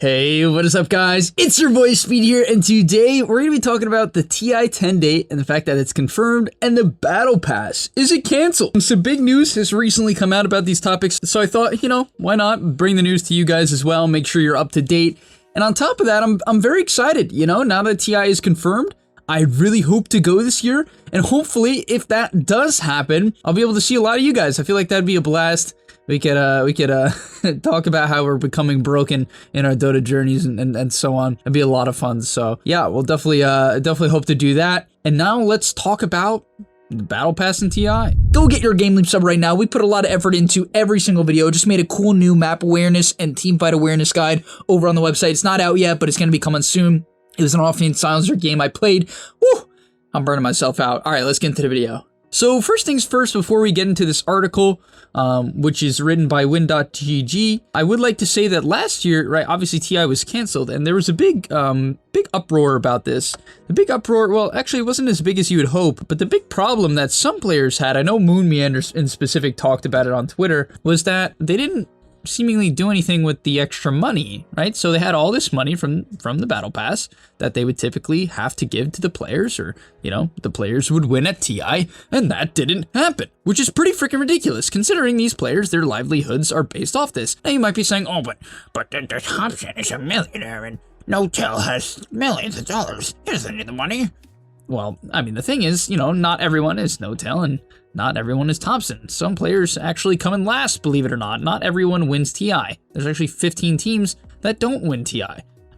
Hey, what is up guys? It's your boy Speed here, and today we're going to be talking about the TI10 date and the fact that it's confirmed and the Battle Pass. Is it canceled? Some big news has recently come out about these topics, so I thought, why not bring the news to you guys as well, make sure you're up to date. And on top of that, I'm very excited, now that TI is confirmed. I really hope to go this year, and hopefully if that does happen, I'll be able to see a lot of you guys. I feel like that'd be a blast. We could talk about how we're becoming broken in our Dota journeys and so on. It'd be a lot of fun. So yeah, we'll definitely hope to do that. And now let's talk about the Battle Pass in TI. Go get your GameLeap sub right now. We put a lot of effort into every single video. Just made a cool new map awareness and teamfight awareness guide over on the website. It's not out yet, but it's going to be coming soon. It was an offhand silencer game I played. Woo! I'm burning myself out. All right, let's get into the video. So first things first, before we get into this article, which is written by win.gg, I would like to say that last year, right, obviously TI was canceled, and there was a big uproar about this. The big uproar, well, actually it wasn't as big as you would hope, but the big problem that some players had, I know Moon Meander in specific talked about it on Twitter, was that they didn't seemingly do anything with the extra money, right? So they had all this money from the Battle Pass that they would typically have to give to the players, or, the players would win at TI, and that didn't happen, which is pretty freaking ridiculous, considering these players, their livelihoods are based off this. Now you might be saying, oh, but the Thompson is a millionaire, and No-Tail has millions of dollars. He doesn't need the money. Well, I mean, the thing is, not everyone is No-Tail, and not everyone is Thompson. Some players actually come in last, believe it or not. Not everyone wins TI. There's actually 15 teams that don't win TI.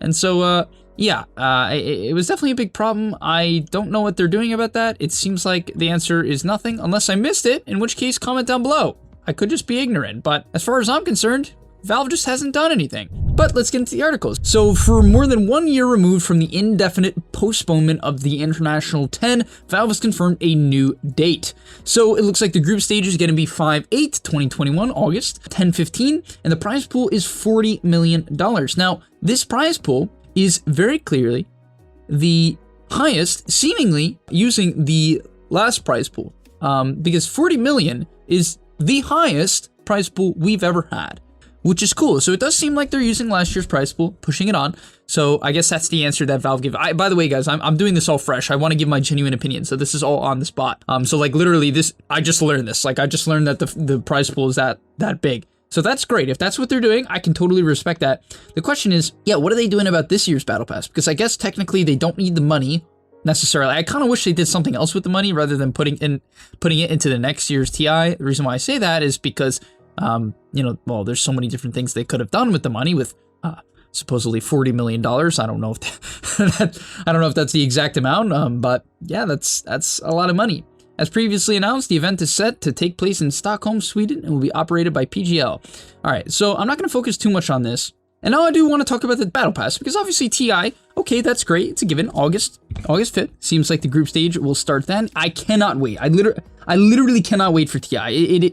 And so, it was definitely a big problem. I don't know what they're doing about that. It seems like the answer is nothing, unless I missed it, in which case, comment down below. I could just be ignorant, but as far as I'm concerned, Valve just hasn't done anything. But let's get into the articles. So for more than 1 year removed from the indefinite postponement of the International 10, Valve has confirmed a new date. So it looks like the group stage is going to be 5/8/2021, August, 10/15, and the prize pool is $40 million. Now, this prize pool is very clearly the highest, seemingly using the last prize pool, because 40 million is the highest prize pool we've ever had, which is cool. So it does seem like they're using last year's prize pool, pushing it on. So I guess that's the answer that Valve gave. By the way, guys, I'm doing this all fresh. I want to give my genuine opinion. So this is all on the spot. So like literally this, I just learned this. Like I just learned that the prize pool is that big. So that's great. If that's what they're doing, I can totally respect that. The question is, what are they doing about this year's Battle Pass? Because I guess technically they don't need the money necessarily. I kind of wish they did something else with the money rather than putting it into the next year's TI. The reason why I say that is because well, there's so many different things they could have done with the money with supposedly $40 million. I don't know if that's the exact amount, but yeah, that's a lot of money. As previously announced, the event is set to take place in Stockholm, Sweden, and will be operated by PGL. All right, so I'm not going to focus too much on this. And now I do want to talk about the Battle Pass, because obviously TI, okay, that's great. It's a given. August 5th. Seems like the group stage will start then. I cannot wait. I literally cannot wait for TI.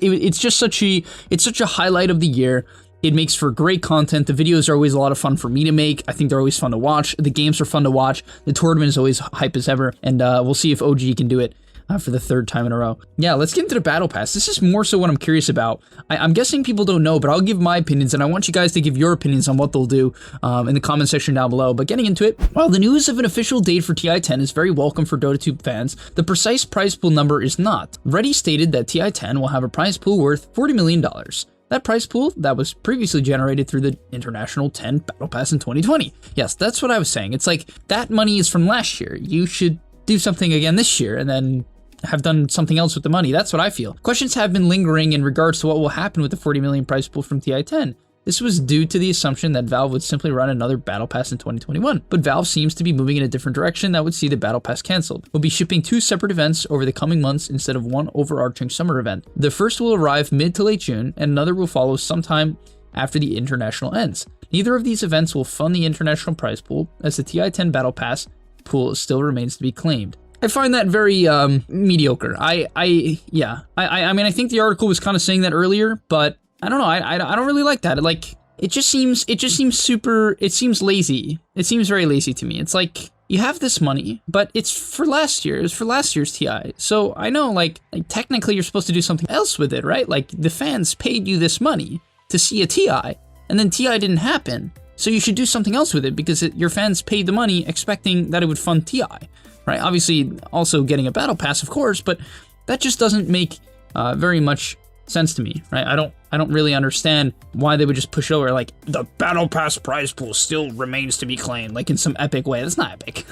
It's just such a highlight of the year. It makes for great content. The videos are always a lot of fun for me to make. I think they're always fun to watch. The games are fun to watch. The tournament is always hype as ever. And we'll see if OG can do it for the third time in a row. Yeah, let's get into the Battle Pass. This is more so what I'm curious about. I'm guessing people don't know, but I'll give my opinions, and I want you guys to give your opinions on what they'll do in the comment section down below. But getting into it, while the news of an official date for TI10 is very welcome for DotaTube fans, the precise prize pool number is not. Ready stated that TI10 will have a prize pool worth $40 million. That prize pool that was previously generated through the International 10 Battle Pass in 2020. Yes, that's what I was saying. It's like, that money is from last year. You should do something again this year, and then have done something else with the money. That's what I feel. Questions have been lingering in regards to what will happen with the 40 million prize pool from TI10. This was due to the assumption that Valve would simply run another Battle Pass in 2021, but Valve seems to be moving in a different direction that would see the Battle Pass canceled. We'll be shipping 2 separate events over the coming months instead of one overarching summer event. The first will arrive mid to late June, and another will follow sometime after the International ends. Neither of these events will fund the International prize pool, as the TI10 Battle Pass pool still remains to be claimed. I find that very mediocre. I mean, I think the article was kind of saying that earlier, but I don't know. I don't really like that. It just seems lazy. It seems very lazy to me. It's like, you have this money, but it's for last year. It's for last year's TI. So I know, like technically you're supposed to do something else with it, right? Like the fans paid you this money to see a TI, and then TI didn't happen. So you should do something else with it because your fans paid the money expecting that it would fund TI, right? Obviously, also getting a battle pass, of course, but that just doesn't make very much sense to me, right? I don't really understand why they would just push over like the battle pass prize pool still remains to be claimed, like in some epic way. That's not epic.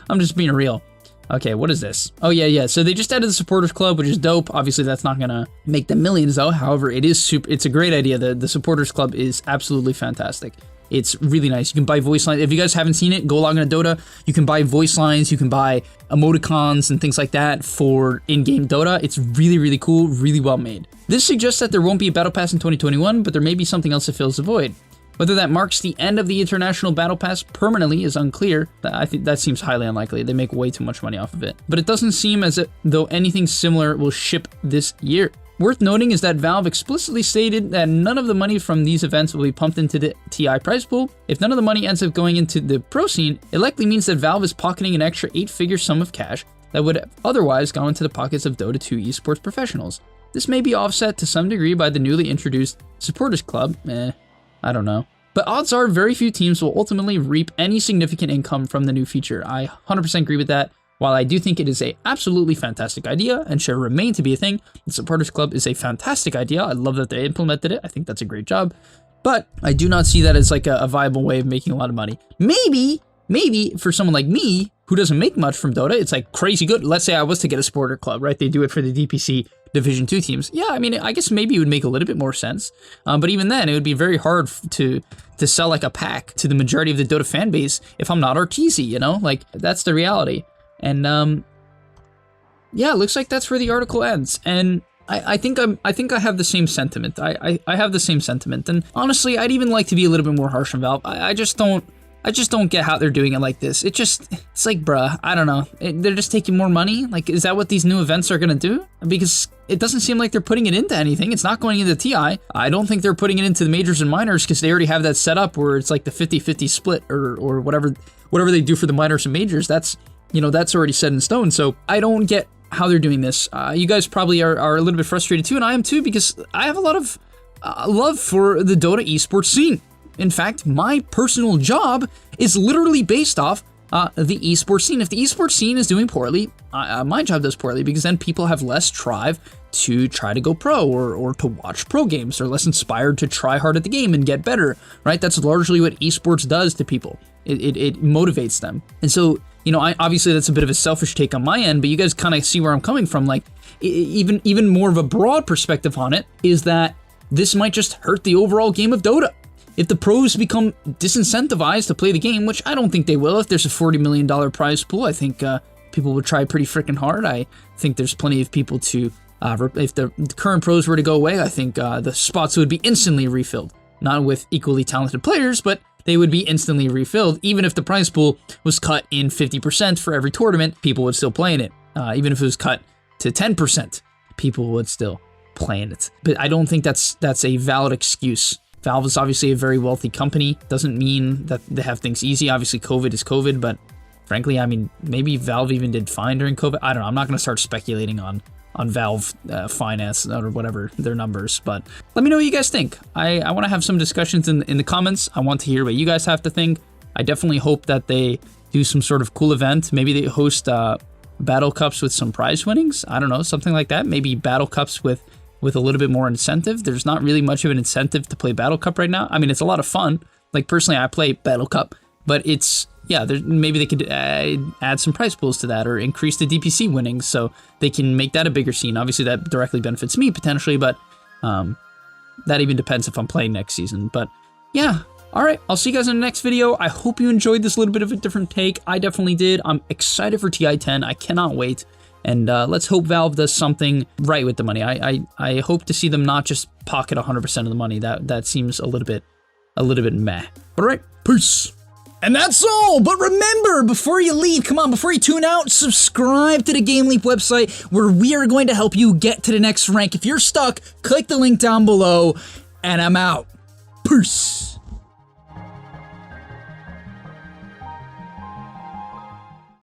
I'm just being real. Okay, what is this? Oh yeah. So they just added the supporters club, which is dope. Obviously, that's not gonna make them millions though. However, it's a great idea. The supporters club is absolutely fantastic. It's really nice. You can buy voice lines. If you guys haven't seen it, go log on to Dota. You can buy voice lines. You can buy emoticons and things like that for in-game Dota. It's really, really cool, really well made. This suggests that there won't be a battle pass in 2021, but there may be something else that fills the void. Whether that marks the end of the international battle pass permanently is unclear. I think that seems highly unlikely. They make way too much money off of it. But it doesn't seem as though anything similar will ship this year. Worth noting is that Valve explicitly stated that none of the money from these events will be pumped into the TI prize pool. If none of the money ends up going into the pro scene, it likely means that Valve is pocketing an extra 8-figure sum of cash that would have otherwise gone into the pockets of Dota 2 esports professionals. This may be offset to some degree by the newly introduced supporters club. I don't know. But odds are very few teams will ultimately reap any significant income from the new feature. I 100% agree with that. While I do think it is a absolutely fantastic idea and should remain to be a thing, the Supporters Club is a fantastic idea. I love that they implemented it. I think that's a great job. But I do not see that as like a viable way of making a lot of money. Maybe for someone like me, who doesn't make much from Dota, it's like crazy good. Let's say I was to get a Supporter Club, right? They do it for the DPC Division 2 teams. Yeah, I mean, I guess maybe it would make a little bit more sense. But even then, it would be very hard to sell like a pack to the majority of the Dota fan base if I'm not artsy, you know? Like, that's the reality. And yeah, it looks like that's where the article ends. And I think I have the same sentiment. I have the same sentiment. And honestly, I'd even like to be a little bit more harsh on Valve. I just don't get how they're doing it like this. It's like, bruh, I don't know. They're just taking more money. Like, is that what these new events are gonna do? Because it doesn't seem like they're putting it into anything. It's not going into TI. I don't think they're putting it into the majors and minors because they already have that set up where it's like the 50-50 split or whatever they do for the minors and majors. That's, you know, that's already set in stone. So I don't get how they're doing this. You guys probably are a little bit frustrated too, and I am too, because I have a lot of love for the Dota esports scene. In fact, my personal job is literally based off the esports scene. If the esports scene is doing poorly, my job does poorly, because then people have less drive to try to go pro or to watch pro games. They're less inspired to try hard at the game and get better, right? That's largely what esports does to people. It motivates them. And so, you know, obviously that's a bit of a selfish take on my end, but you guys kind of see where I'm coming from. Like, even more of a broad perspective on it is that this might just hurt the overall game of Dota. If the pros become disincentivized to play the game, which I don't think they will, if there's a $40 million prize pool, I think people would try pretty freaking hard. I think there's plenty of people to, if the current pros were to go away, I think the spots would be instantly refilled. Not with equally talented players, but they would be instantly refilled. Even if the prize pool was cut in 50% for every tournament, people would still play in it. Even if it was cut to 10%, people would still play in it. But I don't think that's a valid excuse. Valve is obviously a very wealthy company. Doesn't mean that they have things easy. Obviously, COVID is COVID, but frankly, I mean, maybe Valve even did fine during COVID. I don't know. I'm not going to start speculating on Valve finance or whatever their numbers, but let me know what you guys think. I want to have some discussions in the comments. I want to hear what you guys have to think. I definitely hope that they do some sort of cool event. Maybe they host battle cups with some prize winnings. I don't know, something like that. Maybe battle cups with a little bit more incentive. There's not really much of an incentive to play Battle Cup right now. I mean, it's a lot of fun. Like, personally, I play Battle Cup, but it's, yeah, maybe they could add some prize pools to that or increase the DPC winnings so they can make that a bigger scene. Obviously, that directly benefits me potentially, but that even depends if I'm playing next season. But yeah, all right, I'll see you guys in the next video. I hope you enjoyed this little bit of a different take. I definitely did. I'm excited for TI10. I cannot wait. And let's hope Valve does something right with the money. I hope to see them not just pocket 100% of the money. That seems a little bit meh. All right, peace. And that's all. But remember, before you leave, come on, before you tune out, subscribe to the GameLeap website, where we are going to help you get to the next rank. If you're stuck, click the link down below, and I'm out. Peace.